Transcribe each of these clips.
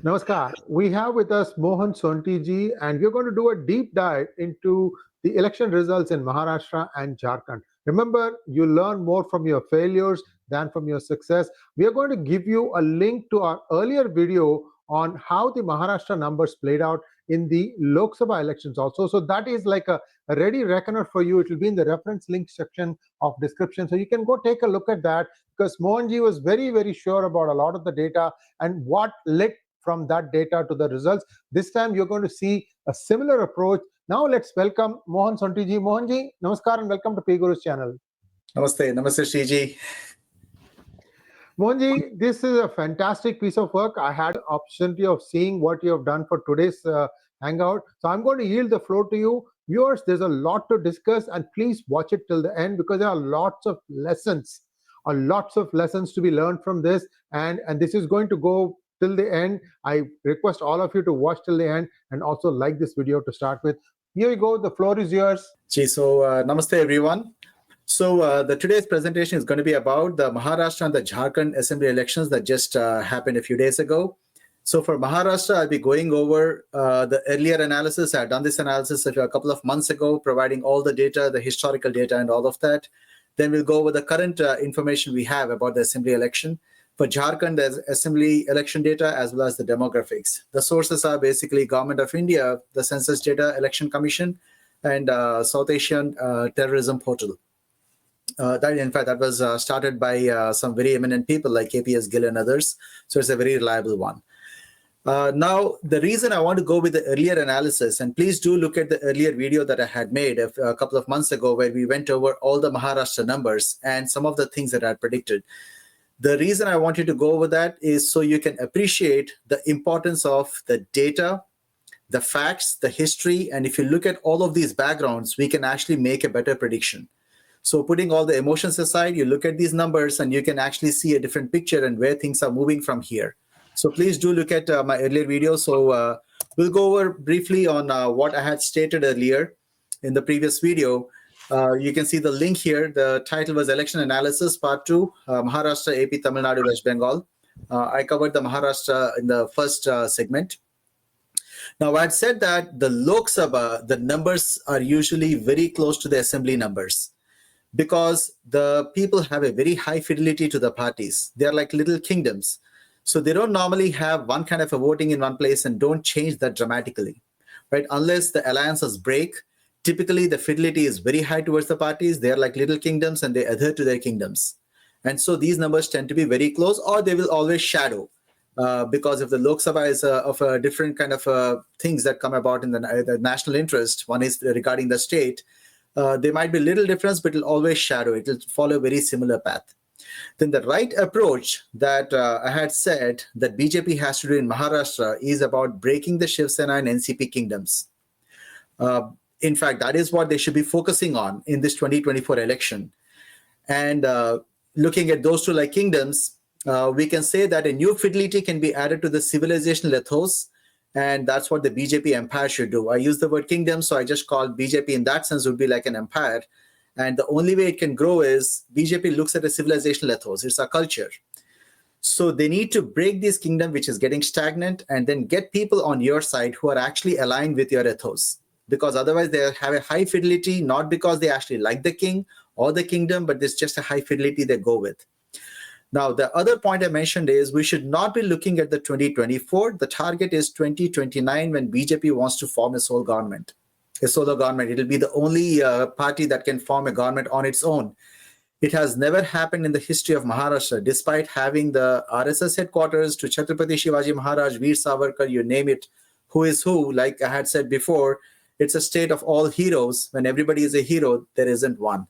Namaskar. We have with us Mohan Sonti ji, and we're going to do a deep dive into the election results in Maharashtra and Jharkhand. Remember, you learn more from your failures than from your success. We are going to give you a link to our earlier video on how the Maharashtra numbers played out in the Lok Sabha elections also. So that is like a ready reckoner for you. It will be in the reference link section of description. So you can go take a look at that because Mohanji was very, very sure about a lot of the data and what led from that data to the results. This time you're going to see a similar approach. Now let's welcome Mohan Sonti ji. Mohan ji, namaskar and welcome to 𝗣𝗚𝗃𝑔𝑢's channel. Namaste, Namaste Sree ji. Mohan ji, this is a fantastic piece of work. I had the opportunity of seeing what you have done for today's hangout. So I'm going to yield the floor to you. Viewers, there's a lot to discuss and please watch it till the end because there are lots of lessons to be learned from this and this is going to go till the end. I request all of you to watch till the end and also like this video to start with. Here you go. The floor is yours. So, namaste everyone. So, today's presentation is going to be about the Maharashtra and the Jharkhand Assembly elections that just happened a few days ago. So, for Maharashtra, I'll be going over the earlier analysis. I've done this analysis a couple of months ago, providing all the data, the historical data and all of that. Then we'll go over the current information we have about the Assembly election. For Jharkhand, there's Assembly election data as well as the demographics. The sources are basically Government of India, the Census Data Election Commission, and South Asian Terrorism Portal. That was started by some very eminent people like KPS Gill and others. So it's a very reliable one. Now, the reason I want to go with the earlier analysis, and please do look at the earlier video that I had made a couple of months ago where we went over all the Maharashtra numbers and some of the things that I had predicted. The reason I want you to go over that is so you can appreciate the importance of the data, the facts, the history, and if you look at all of these backgrounds, we can actually make a better prediction. So putting all the emotions aside, you look at these numbers and you can actually see a different picture and where things are moving from here. So please do look at my earlier video. So we'll go over briefly on what I had stated earlier in the previous video. You can see the link here. The title was Election Analysis Part 2, Maharashtra, AP, Tamil Nadu, West Bengal. I covered the Maharashtra in the first segment. Now, I had said that the Lok Sabha, the numbers are usually very close to the assembly numbers because the people have a very high fidelity to the parties. They are like little kingdoms. So they don't normally have one kind of a voting in one place and don't change that dramatically, right? Unless the alliances break. Typically, the fidelity is very high towards the parties. They are like little kingdoms and they adhere to their kingdoms. And so these numbers tend to be very close or they will always shadow because if the Lok Sabha is of a different kind of things that come about in the national interest, one is regarding the state, there might be little difference, but it will always shadow. It will follow a very similar path. Then the right approach that I had said that BJP has to do in Maharashtra is about breaking the Shiv Sena and NCP kingdoms. In fact, that is what they should be focusing on in this 2024 election. And looking at those two like kingdoms, we can say that a new fidelity can be added to the civilizational ethos. And that's what the BJP empire should do. I use the word kingdom, so I just call BJP in that sense would be like an empire. And the only way it can grow is BJP looks at a civilizational ethos. It's a culture. So they need to break this kingdom, which is getting stagnant, and then get people on your side who are actually aligned with your ethos. Because otherwise they have a high fidelity, not because they actually like the king or the kingdom, but there's just a high fidelity they go with. Now, the other point I mentioned is we should not be looking at the 2024. The target is 2029 when BJP wants to form a sole government, a solo government. It will be the only party that can form a government on its own. It has never happened in the history of Maharashtra, despite having the RSS headquarters to Chhatrapati Shivaji Maharaj, Veer Savarkar, you name it, who is who, like I had said before, it's a state of all heroes. When everybody is a hero, there isn't one.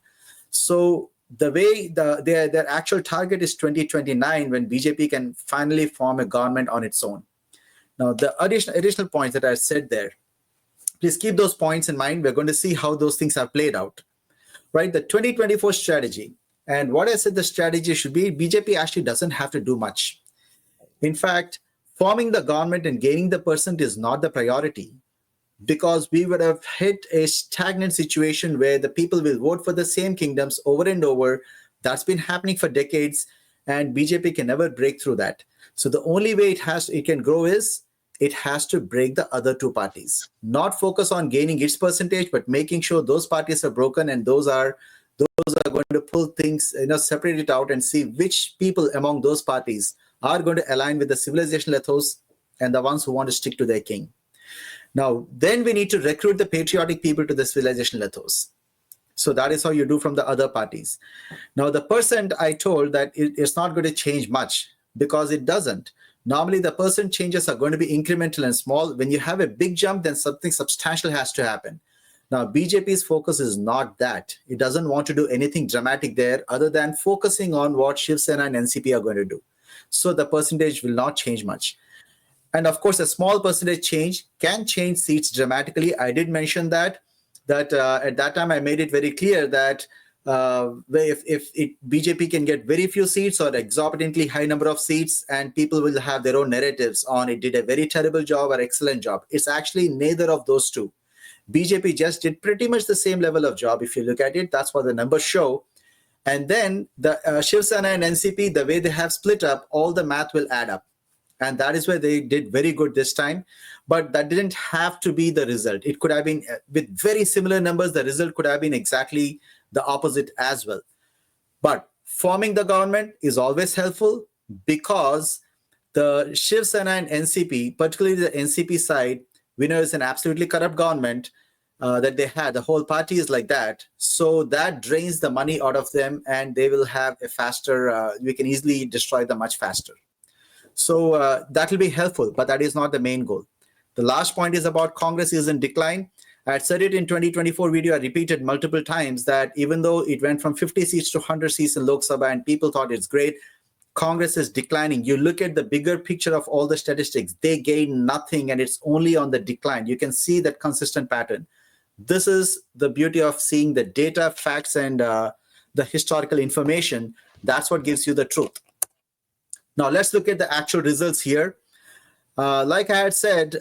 So the way their actual target is 2029 when BJP can finally form a government on its own. Now, the additional points that I said there, please keep those points in mind. We're going to see how those things have played out. Right, the 2024 strategy. And what I said the strategy should be, BJP actually doesn't have to do much. In fact, forming the government and gaining the percent is not the priority because we would have hit a stagnant situation where the people will vote for the same kingdoms over and over. That's been happening for decades. and BJP can never break through that. So the only way it can grow is it has to break the other two parties, not focus on gaining its percentage, but making sure those parties are broken, and those are going to pull things, separate it out and see which people among those parties are going to align with the civilizational ethos and the ones who want to stick to their king. Now, then we need to recruit the patriotic people to the civilizational ethos. So that is how you do from the other parties. Now, the percent I told that it's not going to change much, because it doesn't. Normally, the percent changes are going to be incremental and small. When you have a big jump, then something substantial has to happen. Now, BJP's focus is not that. It doesn't want to do anything dramatic there other than focusing on what Shiv Sena and NCP are going to do. So the percentage will not change much. And of course, a small percentage change can change seats dramatically. I did mention that at that time, I made it very clear that if BJP can get very few seats or exorbitantly high number of seats, and people will have their own narratives on it did a very terrible job or excellent job. It's actually neither of those two. BJP just did pretty much the same level of job. If you look at it, that's what the numbers show. And then the Shiv Sena and NCP, the way they have split up, all the math will add up. And that is where they did very good this time. But that didn't have to be the result. It could have been, with very similar numbers, the result could have been exactly the opposite as well. But forming the government is always helpful, because the Shiv Sena and NCP, particularly the NCP side, we know it's an absolutely corrupt government that they had. The whole party is like that. So that drains the money out of them, and they will have a faster, we can easily destroy them much faster. So that will be helpful, but that is not the main goal. The last point is about Congress is in decline. I had said it in 2024 video. I repeated multiple times that even though it went from 50 seats to 100 seats in Lok Sabha and people thought it's great, Congress is declining. You look at the bigger picture of all the statistics, they gain nothing, and it's only on the decline. You can see that consistent pattern. This is the beauty of seeing the data, facts, and the historical information. That's what gives you the truth. Now, let's look at the actual results here. Like I had said,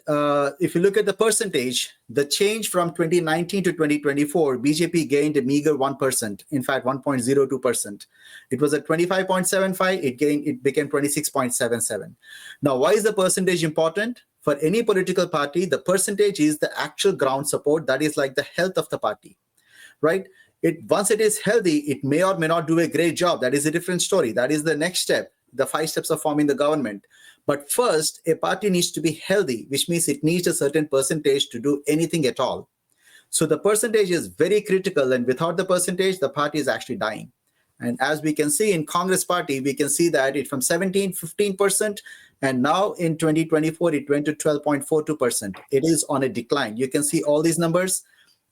if you look at the percentage, the change from 2019 to 2024, BJP gained a meager 1%, in fact, 1.02%. It was at 25.75, it became 26.77. Now, why is the percentage important? For any political party, the percentage is the actual ground support, that is like the health of the party, right? Once it is healthy, it may or may not do a great job. That is a different story. That is the next step, the 5 steps of forming the government. But first, a party needs to be healthy, which means it needs a certain percentage to do anything at all. So the percentage is very critical, and without the percentage, the party is actually dying. And as we can see in Congress party, we can see that it from 15%, and now in 2024, it went to 12.42%. It is on a decline. You can see all these numbers.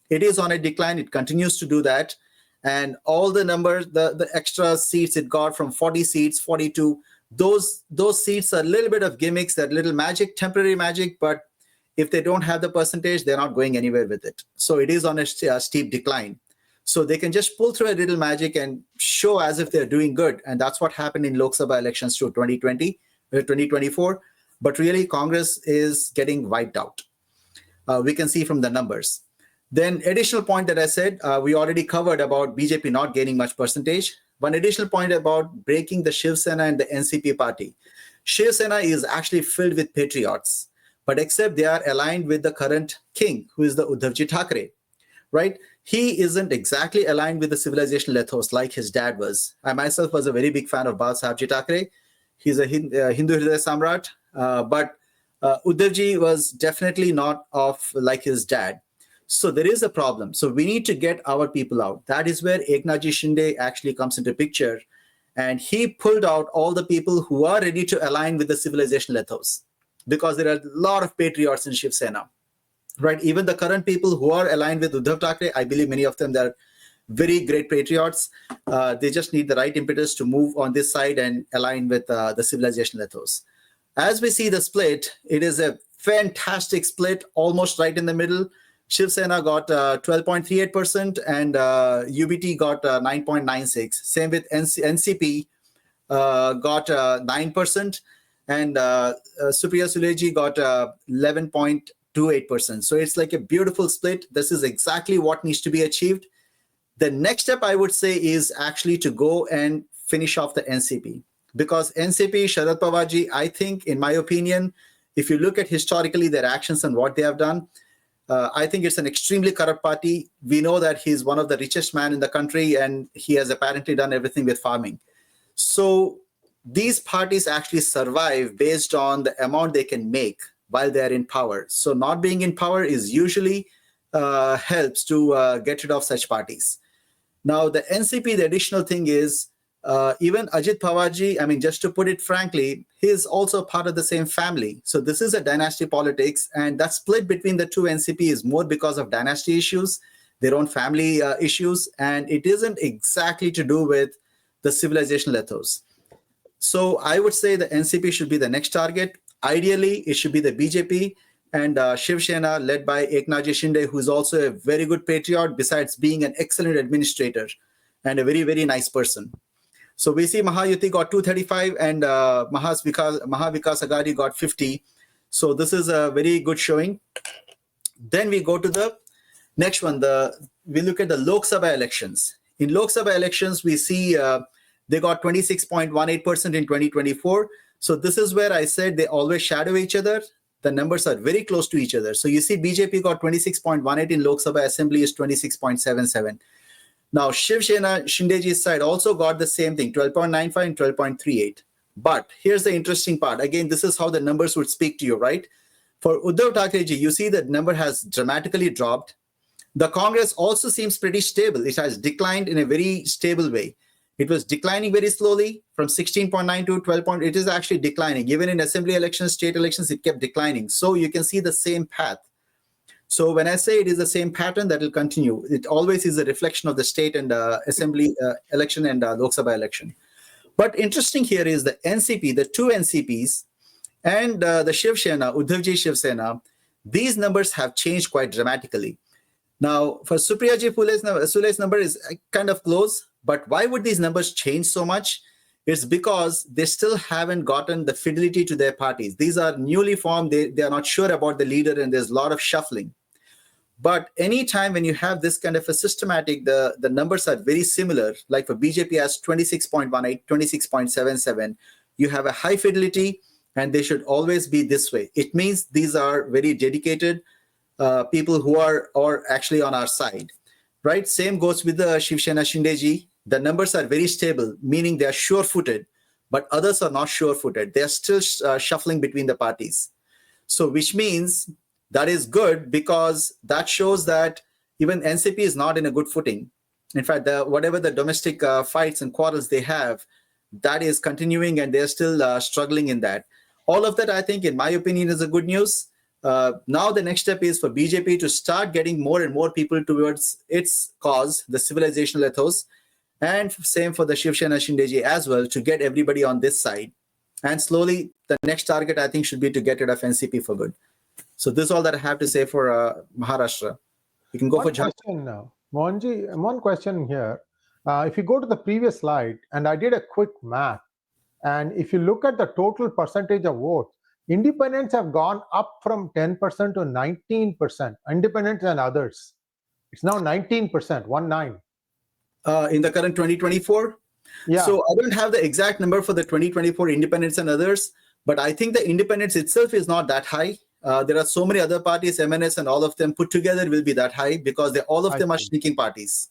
It is on a decline. It continues to do that. And all the numbers, the extra seats it got from 40 seats, 42, those seats are a little bit of gimmicks, that little magic, temporary magic, but if they don't have the percentage, they're not going anywhere with it. So it is on a steep decline. So they can just pull through a little magic and show as if they're doing good. And that's what happened in Lok Sabha elections to 2024. But really, Congress is getting wiped out. We can see from the numbers. Then additional point that I said, we already covered about BJP not gaining much percentage. One additional point about breaking the Shiv Sena and the NCP party. Shiv Sena is actually filled with patriots, but except they are aligned with the current king, who is the 𝗤𝙗𝙗 𝗤𝘳, right? He isn't exactly aligned with the civilizational ethos like his dad was. I myself was a very big fan of 𝗤𝙗𝙗 𝗤𝘳. He's a Hindu Hriday Samrat, but 𝗤𝙗𝙗 was definitely not like his dad. So there is a problem. So we need to get our people out. That is where 𝗥naഥજી Shinde actually comes into picture. And he pulled out all the people who are ready to align with the civilizational ethos, because there are a lot of patriots in Shiv Sena, right? Even the current people who are aligned with 𝗤𝙗𝙗 𝗤𝘳, I believe many of them, they're very great patriots. They just need the right impetus to move on this side and align with the civilizational ethos. As we see the split, it is a fantastic split, almost right in the middle. Shiv Sena got 12.38% and UBT got 9.96%. Same with NCP got 9% and Supriya Sule got 11.28%. So it's like a beautiful split. This is exactly what needs to be achieved. The next step, I would say, is actually to go and finish off the NCP. because 𝗍𝐶𝑃, Sharad Pawar ji, I think, in my opinion, if you look at historically their actions and what they have done, I think it's an extremely corrupt party. We know that he's one of the richest man in the country, and he has apparently done everything with farming. So these parties actually survive based on the amount they can make while they're in power. So not being in power is usually helps to get rid of such parties. Now, the 𝗍𝐶𝑃, the additional thing is, even Ajit Pawar ji, I mean, just to put it frankly, he's also part of the same family. So this is a dynasty politics, and that split between the two 𝗍𝐶𝑃 is more because of dynasty issues, their own family issues, and it isn't exactly to do with the civilizational ethos. So I would say the 𝗍𝐶𝑃 should be the next target. Ideally, it should be the BJP and Shiv Sena led by 𝗒𝗏𝑗𝒽 Shinde, who is also a very good patriot besides being an excellent administrator and a very, very nice person. So we see Mahayuti got 235 and Mahavikas Aghadi got 50. So this is a very good showing. Then we go to the next one. We look at the Lok Sabha elections. In Lok Sabha elections, we see they got 26.18% in 2024. So this is where I said they always shadow each other. The numbers are very close to each other. So you see BJP got 26.18 in Lok Sabha, Assembly is 26.77. Now, Shiv Sena Shindeji's side also got the same thing, 12.95 and 12.38. But here's the interesting part. Again, this is how the numbers would speak to you, right? For Uddhav Thackeray-ji, you see that number has dramatically dropped. The Congress also seems pretty stable. It has declined in a very stable way. It was declining very slowly from 16.9 to 12. It is actually declining. Even in assembly elections, state elections, it kept declining. So you can see the same path. So when I say it is the same pattern, that will continue. It always is a reflection of the state and assembly election and Lok Sabha election. But interesting here is the 𝗍𝐶𝑃, the two 𝗍𝐶𝑃s, and the Shiv Sena, Uddhavji Shiv Sena, these numbers have changed quite dramatically. Now, for Supriyaji Sule's number is kind of close, but why would these numbers change so much? It's because they still haven't gotten the fidelity to their parties. These are newly formed. They are not sure about the leader, and there's a lot of shuffling. But anytime when you have this kind of a systematic, the numbers are very similar. Like for BJP has 26.18, 26.77. You have a high fidelity, and they should always be this way. It means these are very dedicated people who are actually on our side, right? Same goes with the Shiv Sena Shindeji. The numbers are very stable, meaning they are sure-footed, but others are not sure-footed. They are still shuffling between the parties. So which means that is good, because that shows that even 𝗍𝐶𝑃 is not in a good footing. In fact, whatever the domestic fights and quarrels they have, that is continuing, and they're still struggling in that. All of that, I think, in my opinion, is a good news. Now the next step is for BJP to start getting more and more people towards its cause, the civilizational ethos, and same for the Shiv Sena Shindeji as well, to get everybody on this side. And slowly, the next target, I think, should be to get rid of 𝗍𝐶𝑃 for good. So this is all that I have to say for Maharashtra. You can go for Jharkhand. Mohanji, one question here. If you go to the previous slide, and I did a quick math, and if you look at the total percentage of votes, independents have gone up from 10% to 19%, independents and others. It's now 19%, 19. In the current 2024? Yeah. So I don't have the exact number for the 2024 independents and others, but I think the independence itself is not that high. There are so many other parties, MNS and all of them put together will be that high, because all of them are shrinking parties.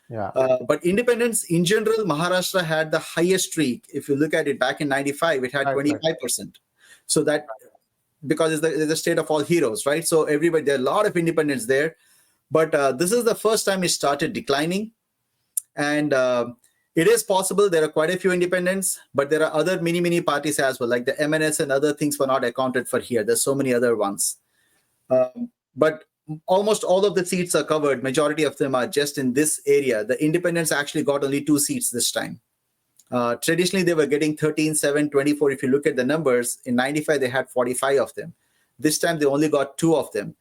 Yeah. But independence in general, Maharashtra had the highest streak. If you look at it back in 95, it had 25%. So that, because it's the state of all heroes, right? So everybody, there are a lot of independents there. But this is the first time it started declining. And it is possible there are quite a few independents, but there are other mini parties as well, like the MNS and other things were not accounted for here. There's so many other ones. But almost all of the seats are covered. Majority of them are just in this area. The independents actually got only 2 seats this time. Traditionally, they were getting 13, 7, 24. If you look at the numbers, in 95, they had 45 of them. This time, they only got 2 of them.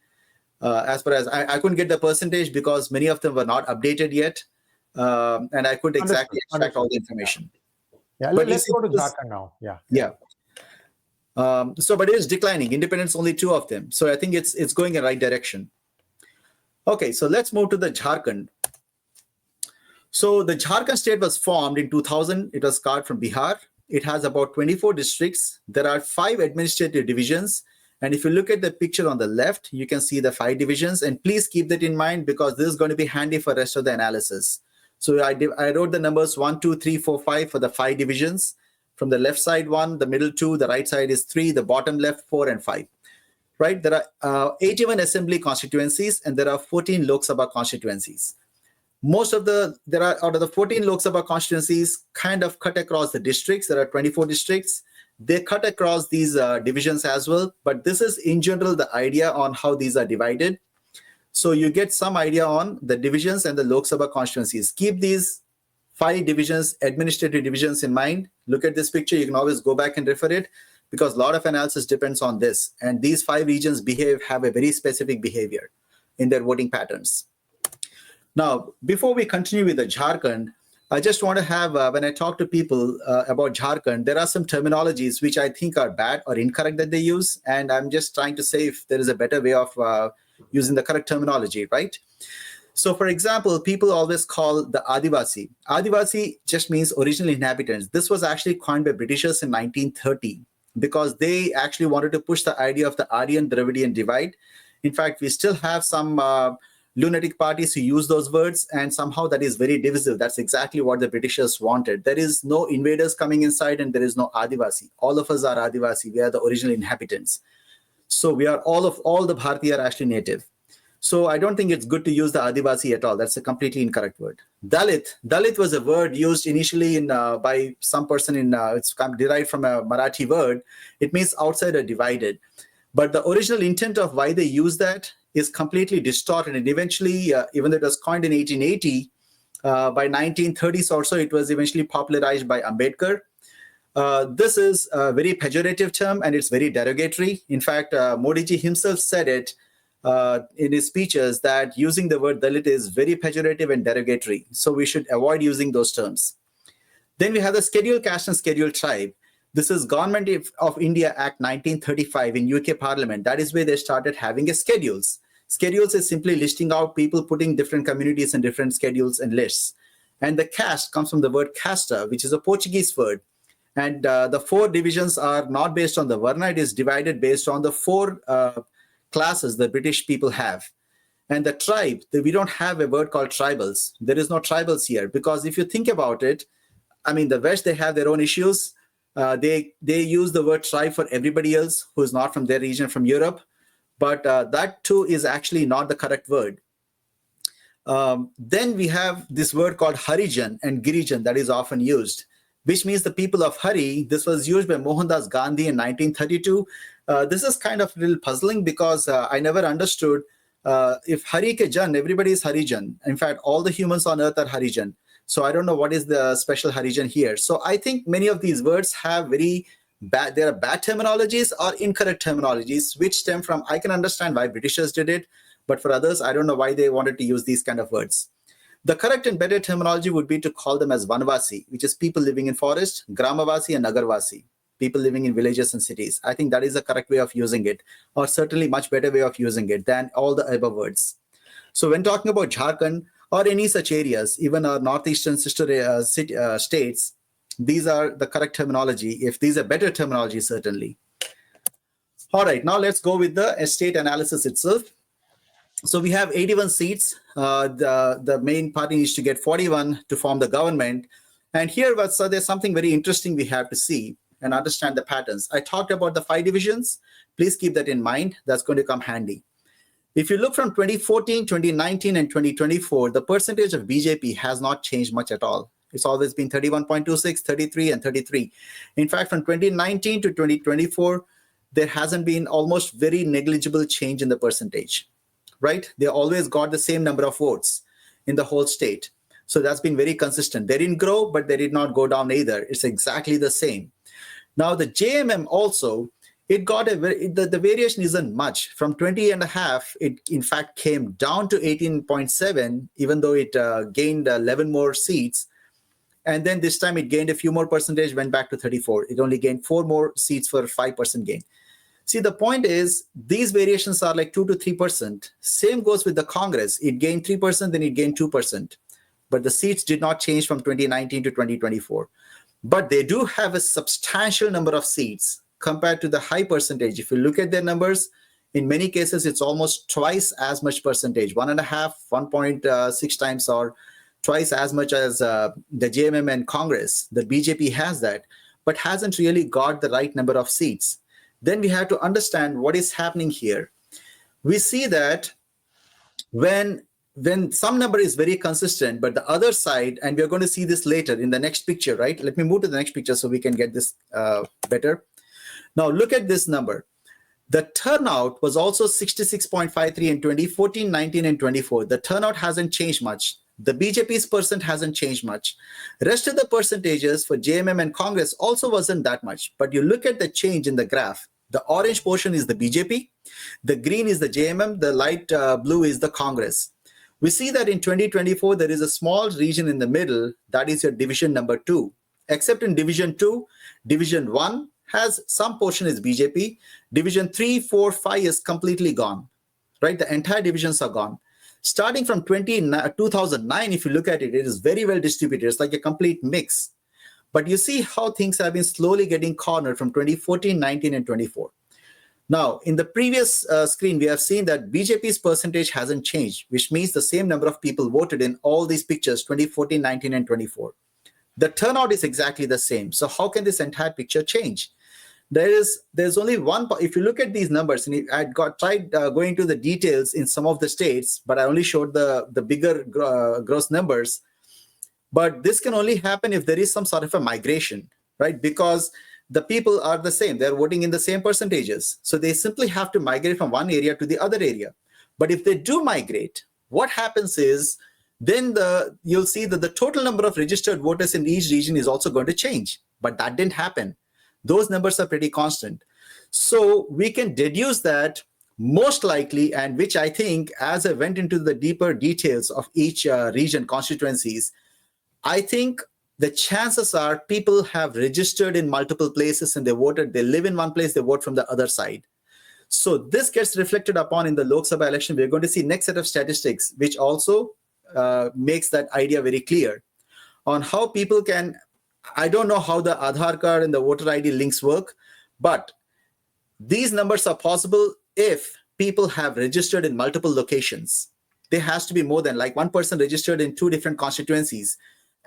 As far as I couldn't get the percentage because many of them were not updated yet. And I couldn't exactly extract all the information. Yeah, but let's go to Jharkhand now. Yeah. But it is declining. Independents, only 2 of them. So I think it's going in the right direction. Okay, so let's move to the Jharkhand. So the Jharkhand state was formed in 2000. It was carved from Bihar. it has about 24 districts. There are 5 administrative divisions. And if you look at the picture on the left, you can see the 5 divisions. And please keep that in mind because this is going to be handy for the rest of the analysis. So I wrote the numbers 1, 2, 3, 4, 5 for the 5 divisions. From the left side 1, the middle 2, the right side is 3, the bottom left 4 and 5. Right? There are 81 assembly constituencies and there are 14 Lok Sabha constituencies. Out of the 14 Lok Sabha constituencies kind of cut across the districts. There are 24 districts. They cut across these divisions as well. But this is in general the idea on how these are divided. So you get some idea on the divisions and the Lok Sabha constituencies. Keep these 5 divisions, administrative divisions in mind. Look at this picture. You can always go back and refer it because a lot of analysis depends on this. And these 5 regions have a very specific behavior in their voting patterns. Now, before we continue with the Jharkhand, I just want to have, when I talk to people about Jharkhand, there are some terminologies which I think are bad or incorrect that they use. And I'm just trying to say if there is a better way of using the correct terminology, right? So, for example, people always call the Adivasi. Adivasi just means original inhabitants. This was actually coined by Britishers in 1930 because they actually wanted to push the idea of the Aryan-Dravidian divide. In fact, we still have some lunatic parties who use those words, and somehow that is very divisive. That's exactly what the Britishers wanted. There is no invaders coming inside and there is no Adivasi. All of us are Adivasi. We are the original inhabitants. So we are all the Bharatiya are actually native. So I don't think it's good to use the Adivasi at all. That's a completely incorrect word. Dalit was a word used initially by some person it's derived from a Marathi word. It means outside or divided. But the original intent of why they use that is completely distorted. And eventually, even though it was coined in 1880, by 1930s or so, it was eventually popularized by Ambedkar. This is a very pejorative term and it's very derogatory. In fact, Modi ji himself said it in his speeches that using the word Dalit is very pejorative and derogatory. So we should avoid using those terms. Then we have the Scheduled Caste and Scheduled Tribe. This is Government of India Act 1935 in UK Parliament. That is where they started having a schedules. Schedules is simply listing out people, putting different communities in different schedules and lists. And the caste comes from the word casta, which is a Portuguese word. And the 4 divisions are not based on the Varna. It is divided based on the 4 classes the British people have. And the tribe, we don't have a word called tribals. There is no tribals here because if you think about it, I mean, the West, they have their own issues. They use the word tribe for everybody else who is not from their region, from Europe. But that too is actually not the correct word. Then we have this word called Harijan and Girijan that is often used, which means the people of Hari. This was used by Mohandas Gandhi in 1932. This is kind of a little puzzling because I never understood if Hari ke Jan, everybody is Harijan. In fact, all the humans on earth are Harijan. So I don't know what is the special Harijan here. So I think many of these words have there are bad terminologies or incorrect terminologies, which stem from, I can understand why Britishers did it, but for others, I don't know why they wanted to use these kind of words. The correct and better terminology would be to call them as Vanvasi, which is people living in forest, Gramavasi and Nagarvasi, people living in villages and cities. I think that is the correct way of using it, or certainly much better way of using it than all the above words. So when talking about Jharkhand or any such areas, even our northeastern sister states, these are the correct terminology. If these are better terminology, certainly. All right, now let's go with the state analysis itself. So we have 81 seats. The main party needs to get 41 to form the government. And here, so there's something very interesting we have to see and understand the patterns. I talked about the 5 divisions. Please keep that in mind. That's going to come handy. If you look from 2014, 2019, and 2024, the percentage of BJP has not changed much at all. It's always been 31.26, 33, and 33. In fact, from 2019 to 2024, there hasn't been almost very negligible change in the percentage, right? They always got the same number of votes in the whole state. So that's been very consistent. They didn't grow, but they did not go down either. It's exactly the same. Now, the JMM also, it got the variation isn't much. From 20.5, it in fact came down to 18.7, even though it gained 11 more seats. And then this time it gained a few more percentage, went back to 34. It only gained 4 more seats for 5% gain. See, the point is, these variations are like 2 to 3%. Same goes with the Congress. It gained 3%, then it gained 2%. But the seats did not change from 2019 to 2024. but they do have a substantial number of seats compared to the high percentage. If you look at their numbers, in many cases, it's almost twice as much percentage, 1.5, 1.6 times, or twice as much as the JMM and Congress. The BJP has that, but hasn't really got the right number of seats. Then we have to understand what is happening here. We see that when some number is very consistent, but the other side, and we're going to see this later in the next picture, right? Let me move to the next picture so we can get this better. Now look at this number. The turnout was also 66.53 in 2014, 19, and 24. The turnout hasn't changed much. The BJP's percent hasn't changed much. Rest of the percentages for JMM and Congress also wasn't that much. But you look at the change in the graph. The orange portion is the BJP. The green is the JMM. The light blue is the Congress. We see that in 2024, there is a small region in the middle. That is your division number 2. Except in division 2, division 1 has some portion is BJP. Division 3, 4, 5 is completely gone, right? The entire divisions are gone. Starting from 2009, if you look at it, it is very well distributed. It's like a complete mix. But you see how things have been slowly getting cornered from 2014, 19, and 24. Now, in the previous screen, we have seen that BJP's percentage hasn't changed, which means the same number of people voted in all these pictures, 2014, 19, and 24. The turnout is exactly the same. So how can this entire picture change? There's only one. If you look at these numbers, and I tried going into the details in some of the states, but I only showed the bigger gross numbers. But this can only happen if there is some sort of a migration, right? Because the people are the same. They're voting in the same percentages. So they simply have to migrate from one area to the other area. But if they do migrate, what happens is then you'll see that the total number of registered voters in each region is also going to change. But that didn't happen. Those numbers are pretty constant. So we can deduce that most likely, and which I think as I went into the deeper details of each region constituencies, I think the chances are people have registered in multiple places and they voted. They live in one place, they vote from the other side. So this gets reflected upon in the Lok Sabha election. We're going to see next set of statistics, which also makes that idea very clear on how people can. I don't know how the Aadhaar card and the voter ID links work, but these numbers are possible if people have registered in multiple locations. There has to be more than like one person registered in 2 different constituencies,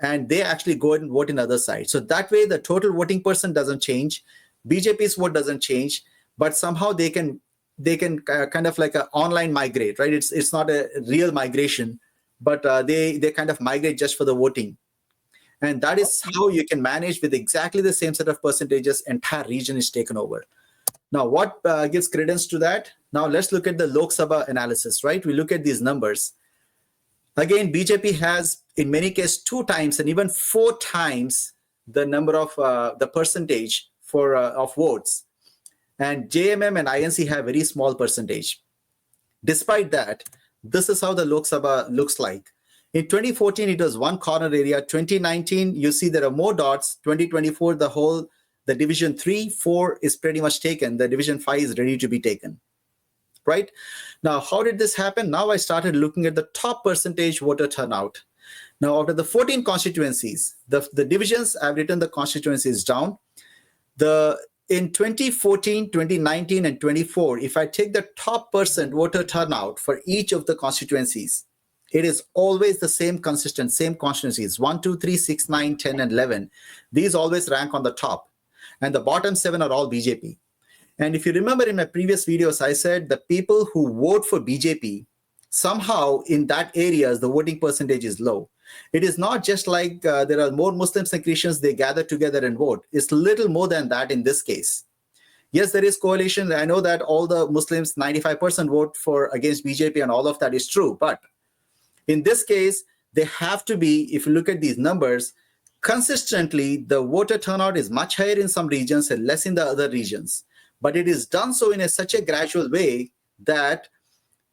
and they actually go and vote in the other side. So that way the total voting person doesn't change, BJP's vote doesn't change, but somehow they can kind of like an online migrate, right? It's not a real migration, but they kind of migrate just for the voting. And that is how you can manage with exactly the same set of percentages, entire region is taken over. Now, what gives credence to that? Now, let's look at the Lok Sabha analysis, right? We look at these numbers. Again, BJP has, in many cases, 2 times and even 4 times the number of the percentage of votes. And JMM and INC have very small percentage. Despite that, this is how the Lok Sabha looks like. In 2014, it was one corner area. 2019, you see there are more dots. 2024, the division 3, 4 is pretty much taken. The division 5 is ready to be taken, right? Now, how did this happen? Now I started looking at the top percentage voter turnout. Now, out of the 14 constituencies, the divisions, I've written the constituencies down. In 2014, 2019, and 24, if I take the top percent voter turnout for each of the constituencies, it is always the same consistent, same constituencies, 1, 2, 3, 6, 9, 10, and 11. These always rank on the top. And the bottom 7 are all BJP. And if you remember in my previous videos, I said the people who vote for BJP, somehow in that areas, the voting percentage is low. It is not just like there are more Muslims and Christians, they gather together and vote. It's little more than that in this case. Yes, there is coalition. I know that all the Muslims, 95% vote against BJP, and all of that is true. But in this case, they have to be, if you look at these numbers, consistently, the voter turnout is much higher in some regions and less in the other regions. But it is done so in such a gradual way that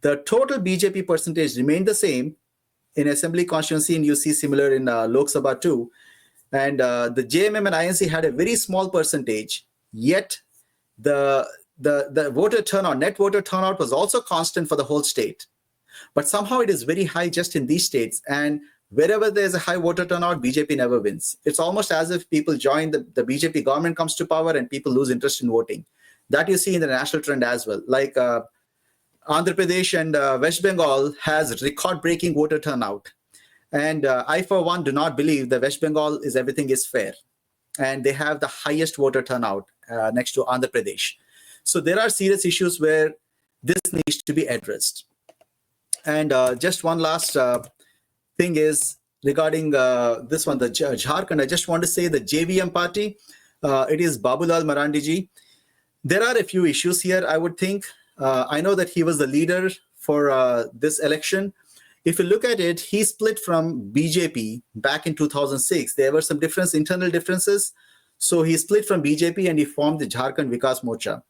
the total BJP percentage remained the same in Assembly constituency, and you see similar in Lok Sabha too. And the JMM and INC had a very small percentage, yet the voter turnout, net voter turnout was also constant for the whole state. But somehow it is very high just in these states. And wherever there's a high voter turnout, BJP never wins. It's almost as if people join the BJP government comes to power and people lose interest in voting. That you see in the national trend as well. Like Andhra Pradesh and West Bengal has record-breaking voter turnout. And I, for one, do not believe that West Bengal everything is fair. And they have the highest voter turnout next to Andhra Pradesh. So there are serious issues where this needs to be addressed. And just one last thing is regarding this one, the Jharkhand. I just want to say the JVM party, it is Babulal Marandiji. There are a few issues here, I would think. I know that he was the leader for this election. If you look at it, he split from BJP back in 2006. There were some internal differences. So he split from BJP and he formed the Jharkhand Vikas Morcha.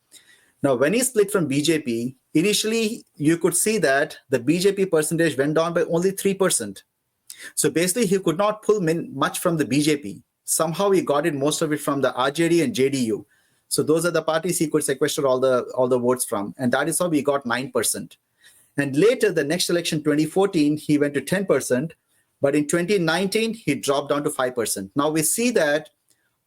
Now, when he split from BJP, initially you could see that the BJP percentage went down by only 3%. So basically, he could not pull much from the BJP. Somehow he got it, most of it from the RJD and JDU. So those are the parties he could sequester all the votes from. And that is how we got 9%. And later, the next election, 2014, he went to 10%. But in 2019, he dropped down to 5%. Now we see that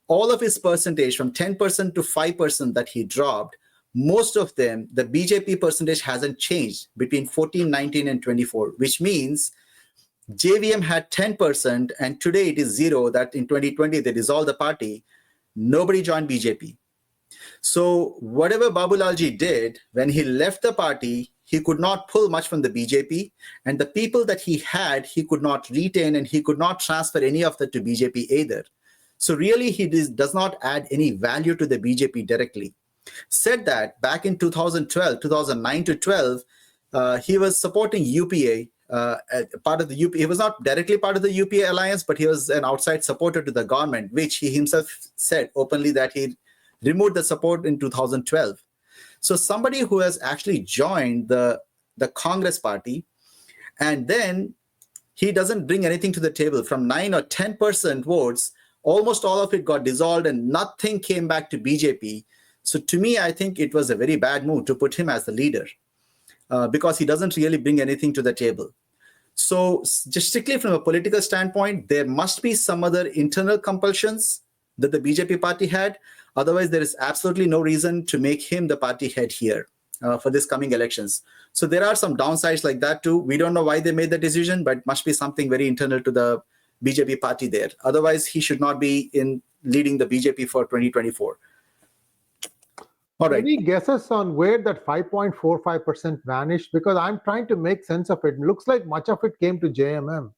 all of his percentage from 10% to 5% that he dropped, most of them, the BJP percentage hasn't changed between 14, 19, and 24, which means JVM had 10%, and today it is 0, that in 2020 they dissolved the party. Nobody joined BJP. So whatever Babulalji did, when he left the party, he could not pull much from the BJP, and the people that he had, he could not retain, and he could not transfer any of that to BJP either. So really, he does not add any value to the BJP directly. Said that, back in 2009 to 12, he was supporting UPA, part of the UPA. He was not directly part of the UPA alliance, but he was an outside supporter to the government, which he himself said openly that he removed the support in 2012. So somebody who has actually joined the Congress party, and then he doesn't bring anything to the table. From 9 or 10% votes, almost all of it got dissolved and nothing came back to BJP. So to me, I think it was a very bad move to put him as the leader because he doesn't really bring anything to the table. So just strictly from a political standpoint, there must be some other internal compulsions that the BJP party had. Otherwise, there is absolutely no reason to make him the party head here for this coming elections. So there are some downsides like that too. We don't know why they made the decision, but it must be something very internal to the BJP party there. Otherwise, he should not be in leading the BJP for 2024. All right. Any guesses on where that 5.45% vanished? Because I'm trying to make sense of it. It looks like much of it came to JMM.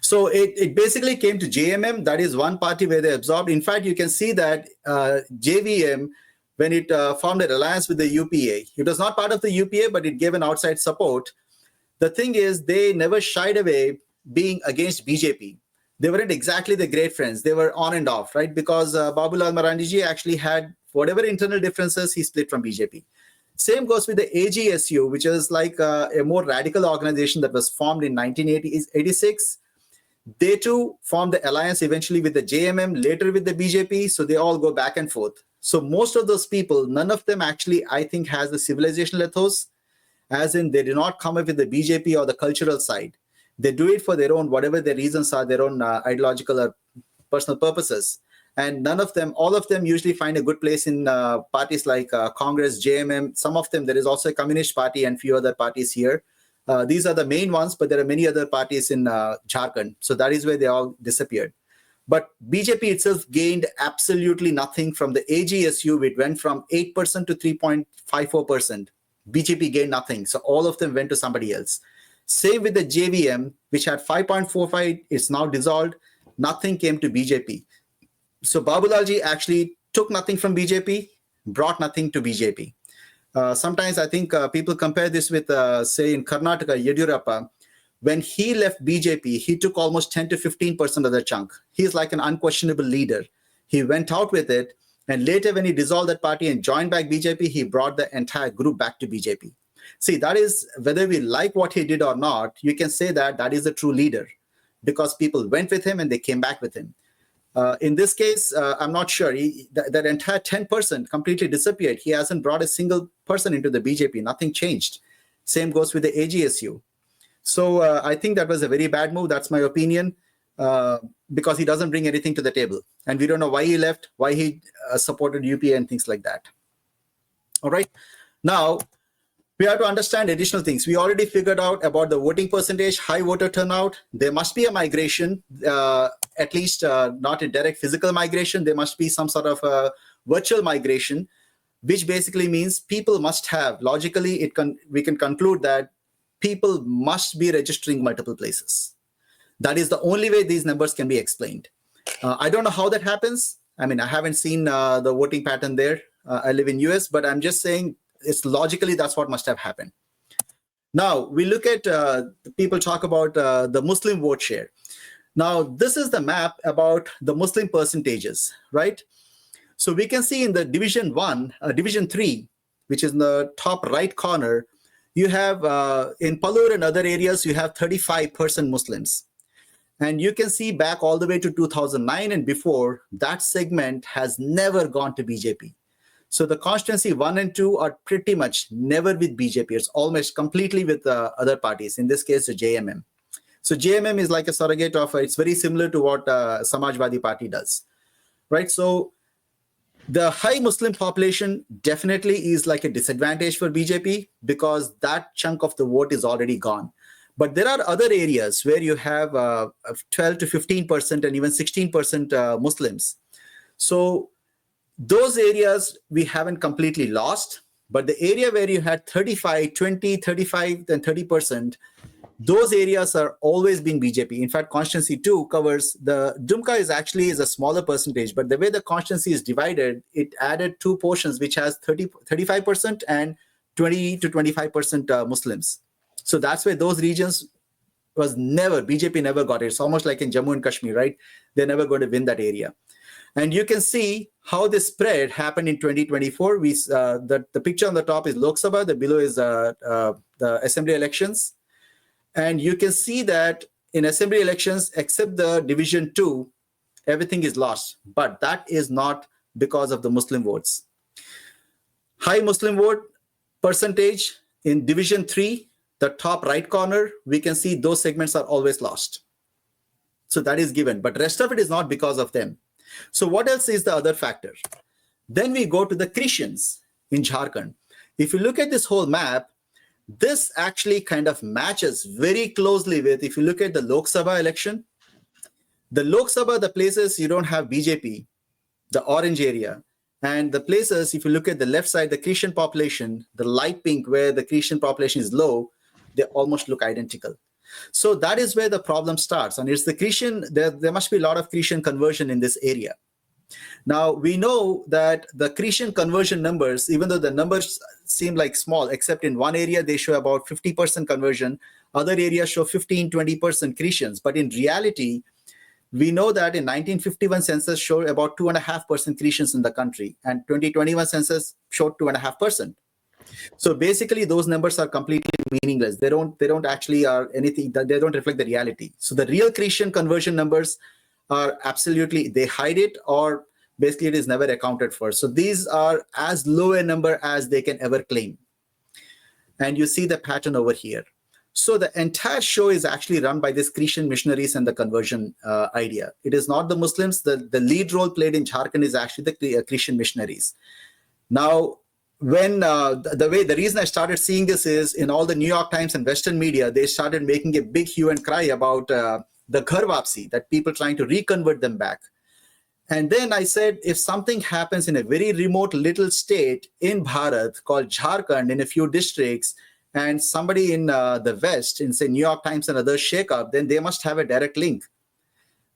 So it basically came to JMM. That is one party where they absorbed. In fact, you can see that JVM, when it formed an alliance with the UPA, it was not part of the UPA, but it gave an outside support. The thing is, they never shied away being against BJP. They weren't exactly the great friends. They were on and off, right? Because Babulal Marandiji actually had whatever internal differences, he split from BJP. Same goes with the AGSU, which is like a more radical organization that was formed in 1986. They too formed the alliance eventually with the JMM, later with the BJP. So they all go back and forth. So most of those people, none of them actually, I think, has the civilizational ethos, as in they do not come up with the BJP or the cultural side. They do it for their own, whatever their reasons are, their own ideological or personal purposes. And none of them, all of them usually find a good place in parties like Congress, JMM. Some of them, there is also a Communist Party and few other parties here. These are the main ones, but there are many other parties in Jharkhand. So that is where they all disappeared. But BJP itself gained absolutely nothing from the AGSU. It went from 8% to 3.54%. BJP gained nothing. So all of them went to somebody else. Same with the JVM, which had 5.45. It's now dissolved. Nothing came to BJP. So Babulalji actually took nothing from BJP, brought nothing to BJP. Sometimes I think people compare this with, say, in Karnataka, Yediyurappa. When he left BJP, he took almost 10 to 15% of the chunk. He's like an unquestionable leader. He went out with it. And later, when he dissolved that party and joined back BJP, he brought the entire group back to BJP. See, that is, whether we like what he did or not, you can say that that is a true leader because people went with him and they came back with him. In this case, I'm not sure. That entire 10% completely disappeared. He hasn't brought a single person into the BJP. Nothing changed. Same goes with the AGSU. So I think that was a very bad move. That's my opinion, because he doesn't bring anything to the table. And we don't know why he left, why he supported UPA and things like that. All right. Now, we have to understand additional things. We already figured out about the voting percentage, high voter turnout. There must be a migration, at least not a direct physical migration. There must be some sort of a virtual migration, which basically means people must have, logically, we can conclude that people must be registering multiple places. That is the only way these numbers can be explained. I don't know how that happens. I mean, I haven't seen the voting pattern there. I live in US, but I'm just saying it's logically that's what must have happened. Now, we look at, people talk about the Muslim vote share. Now, this is the map about the Muslim percentages, right? So we can see in the Division 1, Division 3, which is in the top right corner, you have, in Palur and other areas, you have 35% Muslims. And you can see back all the way to 2009 and before, that segment has never gone to BJP. So the constituency 1 and 2 are pretty much never with BJP. It's almost completely with other parties, in this case, the JMM. So JMM is like a surrogate of, it's very similar to what Samajwadi Party does, right? So the high Muslim population definitely is like a disadvantage for BJP because that chunk of the vote is already gone. But there are other areas where you have 12 to 15% and even 16% Muslims. So those areas we haven't completely lost, but the area where you had 35, 20, 35, and 30%, those areas are always being BJP. In fact, constituency 2 covers the Dumka is actually a smaller percentage, but the way the constituency is divided, it added 2 portions which has 35% and 20 to 25% Muslims. So that's why those regions was never, BJP never got it. It's almost like in Jammu and Kashmir, right? They're never going to win that area. And you can see how this spread happened in 2024. The picture on the top is Lok Sabha, the below is the assembly elections. And you can see that in assembly elections, except the Division 2, everything is lost. But that is not because of the Muslim votes. High Muslim vote percentage in Division 3, the top right corner, we can see those segments are always lost. So that is given. But rest of it is not because of them. So what else is the other factor? Then we go to the Christians in Jharkhand. If you look at this whole map, this actually kind of matches very closely with, if you look at the Lok Sabha election, the Lok Sabha, the places you don't have BJP, the orange area, and the places, if you look at the left side, the Christian population, the light pink where the Christian population is low, they almost look identical. So that is where the problem starts. And it's the Christian, there must be a lot of Christian conversion in this area. Now, we know that the Christian conversion numbers, even though the numbers seem like small, except in one area, they show about 50% conversion. Other areas show 15, 20% Christians. But in reality, we know that in 1951 census showed about 2.5% Christians in the country. And 2021 census showed 2.5%. So basically, those numbers are completely meaningless. They don't actually are anything. They don't reflect the reality. So the real Christian conversion numbers are absolutely, they hide it, or basically it is never accounted for. So these are as low a number as they can ever claim. And you see the pattern over here. So the entire show is actually run by these Christian missionaries and the conversion idea. It is not the Muslims. The lead role played in Jharkhand is actually the Christian missionaries. Now, when the reason I started seeing this is in all the New York Times and Western media, they started making a big hue and cry about the ghar wapsi, that people trying to reconvert them back. And then I said, if something happens in a very remote little state in Bharat called Jharkhand in a few districts, and somebody in the West, in say New York Times and others shake up, then they must have a direct link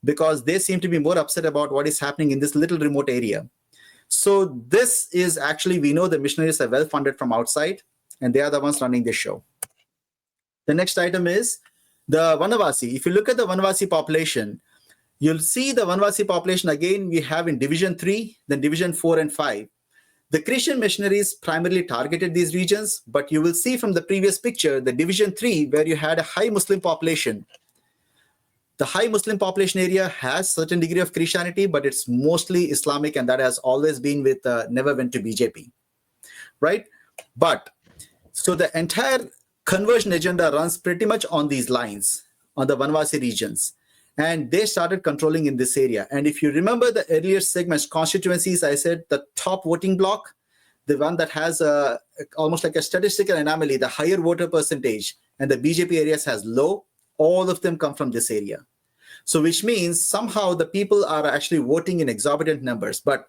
because they seem to be more upset about what is happening in this little remote area. So this is actually, we know the missionaries are well funded from outside, and they are the ones running this show. The next item is the Vanavasi. If you look at the Vanavasi population, you'll see the Vanavasi population again we have in Division 3, then Division 4 and 5. The Christian missionaries primarily targeted these regions, but you will see from the previous picture, the Division 3, where you had a high Muslim population. The high Muslim population area has certain degree of Christianity, but it's mostly Islamic, and that has always been with, never went to BJP, right? But, so the entire conversion agenda runs pretty much on these lines, on the 𝗏𝗏𝗏𝗏 regions. And they started controlling in this area. And if you remember the earlier segments, constituencies, I said the top voting block, the one that has almost like a statistical anomaly, the higher voter percentage, and the BJP areas has low, all of them come from this area. So which means somehow the people are actually voting in exorbitant numbers. But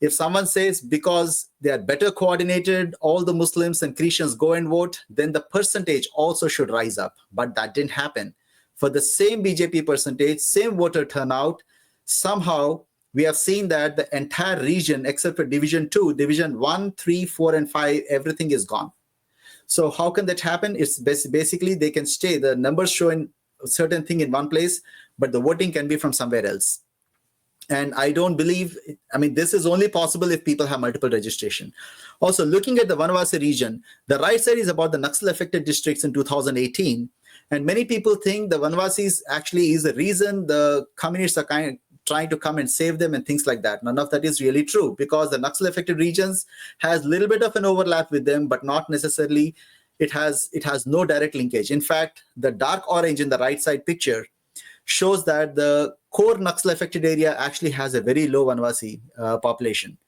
if someone says because they are better coordinated, all the Muslims and Christians go and vote, then the percentage also should rise up. But that didn't happen. For the same BJP percentage, same voter turnout, somehow we have seen that the entire region, except for Division 2, Division 1, 3, 4, and 5, everything is gone. So how can that happen? It's basically they can stay, the numbers showing a certain thing in one place, but the voting can be from somewhere else. And I don't believe, I mean, this is only possible if people have multiple registration. Also, looking at the 𝗏𝗏𝗏𝗏 region, the right side is about the Naxal-affected districts in 2018. And many people think the 𝗏𝗏𝗏𝗏𝗏s actually is the reason the communists are kind of trying to come and save them and things like that. None of that is really true, because the Naxal-affected regions has a little bit of an overlap with them, but not necessarily, it has no direct linkage. In fact, the dark orange in the right side picture shows that the core Naxal-affected area actually has a very low 𝗏𝗏𝗏𝗏𝗏 population.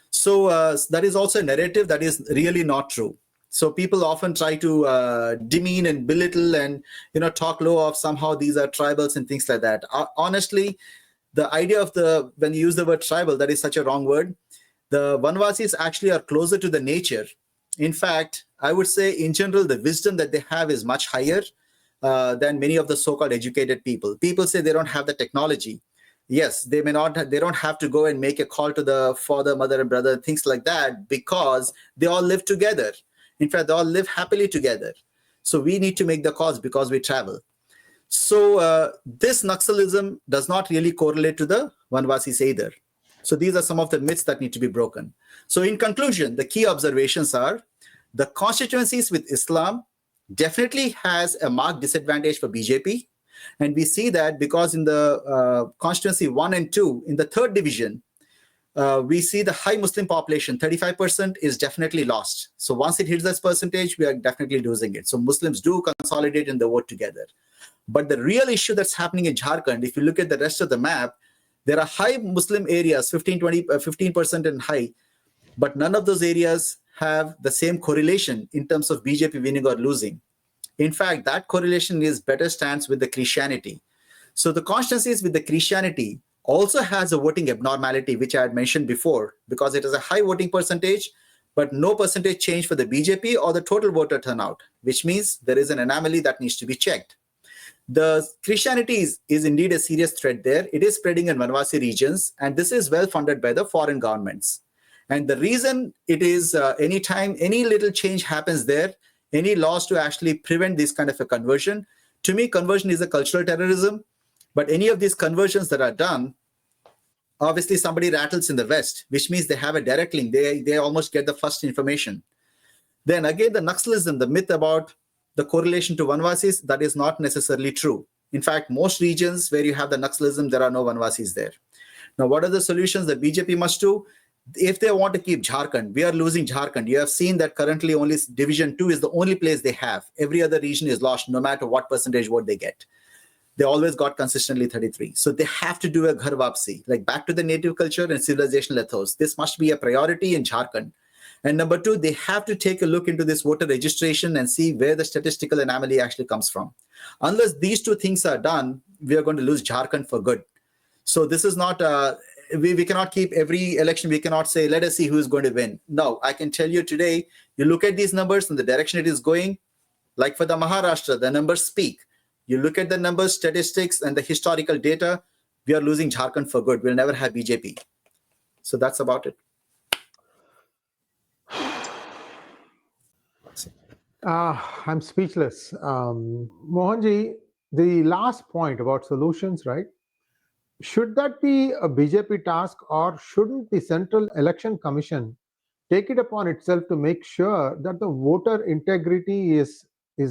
So that is also a narrative that is really not true. So people often try to demean and belittle and talk low of somehow these are tribals and things like that. Honestly, the idea of when you use the word tribal, that is such a wrong word. The 𝗏𝗏𝗏𝗏𝗏s actually are closer to the nature. In fact, I would say in general, the wisdom that they have is much higher than many of the so-called educated people. People say they don't have the technology. Yes, they don't have to go and make a call to the father, mother, and brother, things like that, because they all live together. In fact, they all live happily together. So we need to make the calls because we travel. So this Naxalism does not really correlate to the 𝗏𝗏𝗏𝗏𝗏s either. So these are some of the myths that need to be broken. So in conclusion, the key observations are the constituencies with Islam definitely has a marked disadvantage for BJP. And we see that because in the constituency 1 and 2, in the third division, we see the high Muslim population, 35% is definitely lost. So once it hits this percentage, we are definitely losing it. So Muslims do consolidate and they vote together. But the real issue that's happening in Jharkhand, if you look at the rest of the map, there are high Muslim areas, 15% and high, but none of those areas have the same correlation in terms of BJP winning or losing. In fact, that correlation is better stands with the Christianity. So the constituencies with the Christianity also has a voting abnormality, which I had mentioned before, because it is a high voting percentage, but no percentage change for the BJP or the total voter turnout, which means there is an anomaly that needs to be checked. The Christianity is indeed a serious threat there. It is spreading in 𝗏𝗏𝗏𝗏𝗏 regions, and this is well funded by the foreign governments. And the reason it is anytime any little change happens there, any laws to actually prevent this kind of a conversion, to me, conversion is a cultural terrorism. But any of these conversions that are done, obviously somebody rattles in the West, which means they have a direct link. They almost get the first information. Then again, the Naxalism, the myth about the correlation to 𝗏𝗏𝗏𝗏𝗏s, that is not necessarily true. In fact, most regions where you have the Naxalism, there are no 𝗏𝗏𝗏𝗏𝗏s there. Now, what are the solutions that BJP must do? If they want to keep Jharkhand, we are losing Jharkhand. You have seen that currently only Division 2 is the only place they have. Every other region is lost, no matter what percentage vote they get. They always got consistently 33. So they have to do a ghar wapsi, like back to the native culture and civilizational ethos. This must be a priority in Jharkhand. And number two, they have to take a look into this voter registration and see where the statistical anomaly actually comes from. Unless these two things are done, we are going to lose Jharkhand for good. So this is not, we cannot keep every election, we cannot say, let us see who is going to win. No, I can tell you today, you look at these numbers and the direction it is going, like for the Maharashtra, the numbers speak. You look at the numbers, statistics, and the historical data, we are losing Jharkhand for good. We'll never have BJP. So that's about it. I'm speechless. Mohanji, the last point about solutions, right? Should that be a BJP task, or shouldn't the Central Election Commission take it upon itself to make sure that the voter integrity is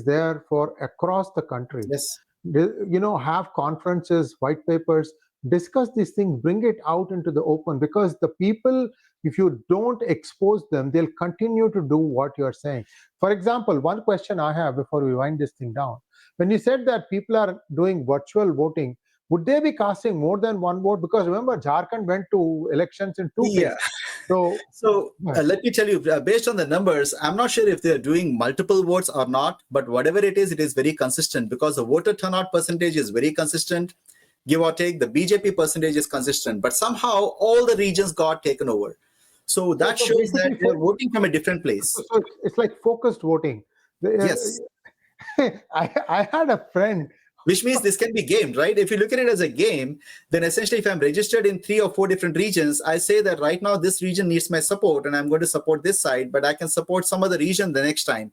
there for across the country? Yes. Have conferences, white papers, discuss these things, bring it out into the open, because the people if you don't expose them, they'll continue to do what you're saying. For example, one question I have before we wind this thing down. When you said that people are doing virtual voting, would they be casting more than one vote? Because remember, Jharkhand went to elections in 2 phases. So let me tell you, based on the numbers, I'm not sure if they're doing multiple votes or not, but whatever it is very consistent because the voter turnout percentage is very consistent. Give or take, the BJP percentage is consistent, but somehow all the regions got taken over. So that shows that they're voting from a different place. So it's like focused voting. Yes. I had a friend. Which means this can be gamed, right? If you look at it as a game, then essentially if I'm registered in 3 or 4 different regions, I say that right now this region needs my support and I'm going to support this side, but I can support some other region the next time.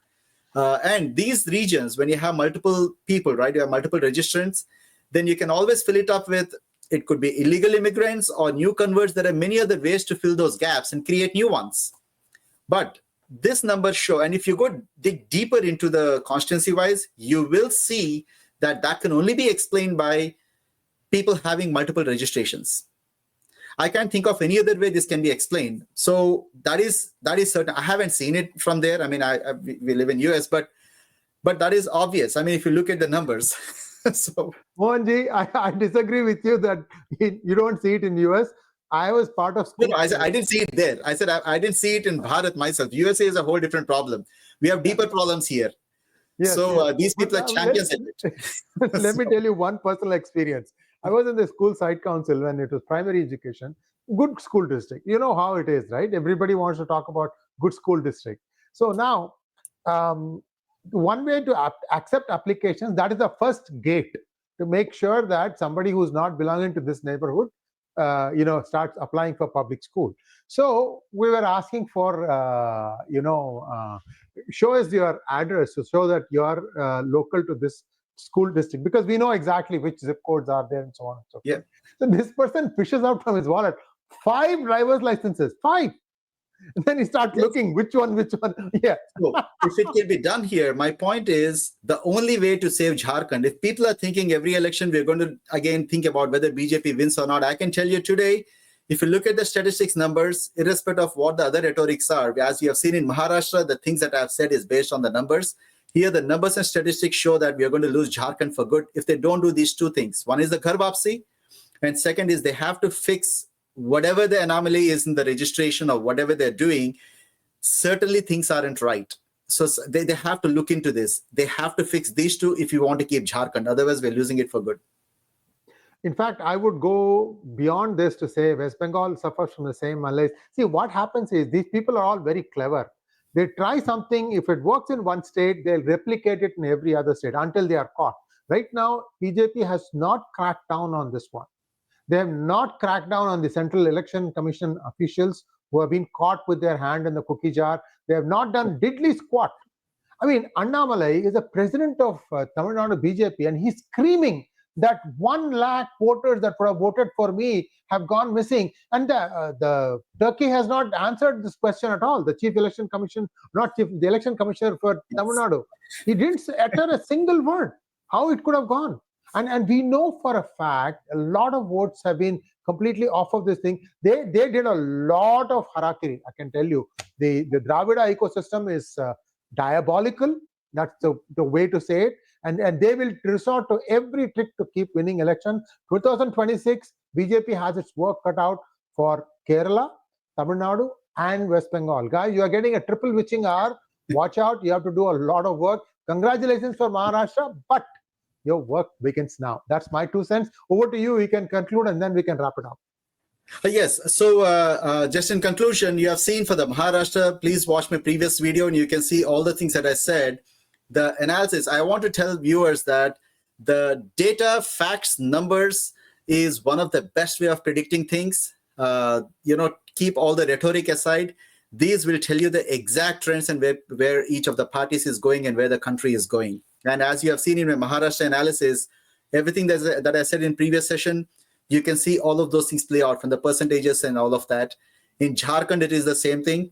And these regions, when you have multiple people, right, you have multiple registrants, then you can always fill it up with, it could be illegal immigrants or new converts. There are many other ways to fill those gaps and create new ones. But this number show, and if you go dig deeper into the constituency-wise, you will see that can only be explained by people having multiple registrations. I can't think of any other way this can be explained. So that is certain. I haven't seen it from there. I mean, we live in US, but that is obvious. I mean, if you look at the numbers. So Mohanji, I disagree with you that you don't see it in US. I was part of school. No, I didn't see it there. I said I didn't see it in Bharat myself. USA is a whole different problem. We have deeper problems here. Yes, so these people are champions at it. Let me tell you one personal experience. I was in the school site council when it was primary education, good school district. You know how it is, right? Everybody wants to talk about good school district. So now, one way to accept applications, that is the first gate to make sure that somebody who's not belonging to this neighborhood, starts applying for public school. So we were asking for, show us your address to show that you are local to this school district, because we know exactly which zip codes are there and so on and so forth. Yeah. So this person fishes out from his wallet 5 driver's licenses, 5. And then he starts looking which one. Yeah. So if it can be done here, my point is the only way to save Jharkhand, if people are thinking every election we're going to again think about whether BJP wins or not, I can tell you today, if you look at the statistics numbers, irrespective of what the other rhetorics are, as you have seen in Maharashtra, the things that I've said is based on the numbers. Here, the numbers and statistics show that we are going to lose Jharkhand for good if they don't do these 2 things. One is the ghar wapsi, and second is they have to fix whatever the anomaly is in the registration or whatever they're doing. Certainly things aren't right. So they have to look into this. They have to fix these 2 if you want to keep Jharkhand. Otherwise, we're losing it for good. In fact, I would go beyond this to say West Bengal suffers from the same malaise. See, what happens is these people are all very clever. They try something. If it works in one state, they'll replicate it in every other state until they are caught. Right now, BJP has not cracked down on this one. They have not cracked down on the Central Election Commission officials who have been caught with their hand in the cookie jar. They have not done diddly squat. I mean, Annamalai is the president of Tamil Nadu BJP, and he's screaming that 1 lakh voters that would have voted for me have gone missing. And the Turkey has not answered this question at all. The Chief Election Commission, the Election Commissioner for Tamil Nadu, he didn't utter a single word how it could have gone. And we know for a fact a lot of votes have been completely off of this thing. They did a lot of harakiri. I can tell you, the 𝗣𝗚𝗏 ecosystem is diabolical. That's the way to say it. And they will resort to every trick to keep winning election. 2026, BJP has its work cut out for Kerala, Tamil Nadu, and West Bengal. Guys, you are getting a triple witching hour. Watch out. You have to do a lot of work. Congratulations for Maharashtra, but your work begins now. That's my 2 cents. Over to you. We can conclude and then we can wrap it up. Yes. So just in conclusion, you have seen for the Maharashtra, please watch my previous video and you can see all the things that I said. The analysis, I want to tell viewers that the data, facts, numbers is one of the best way of predicting things. Keep all the rhetoric aside. These will tell you the exact trends and where each of the parties is going and where the country is going. And as you have seen in my Maharashtra analysis, everything that I said in previous session, you can see all of those things play out from the percentages and all of that. In Jharkhand, it is the same thing.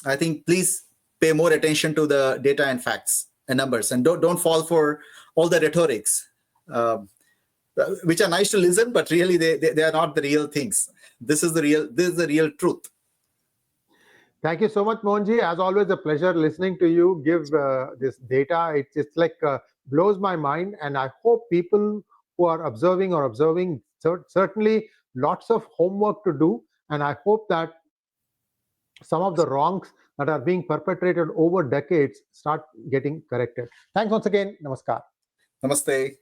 I think please pay more attention to the data and facts and numbers, and don't fall for all the rhetorics, which are nice to listen, but really they are not the real things. This is the real truth. Thank you so much, Mohanji. As always, a pleasure listening to you give this data. It's like blows my mind, and I hope people who are observing certainly lots of homework to do, and I hope that some of the wrongs that are being perpetrated over decades start getting corrected. Thanks once again. Namaskar. Namaste.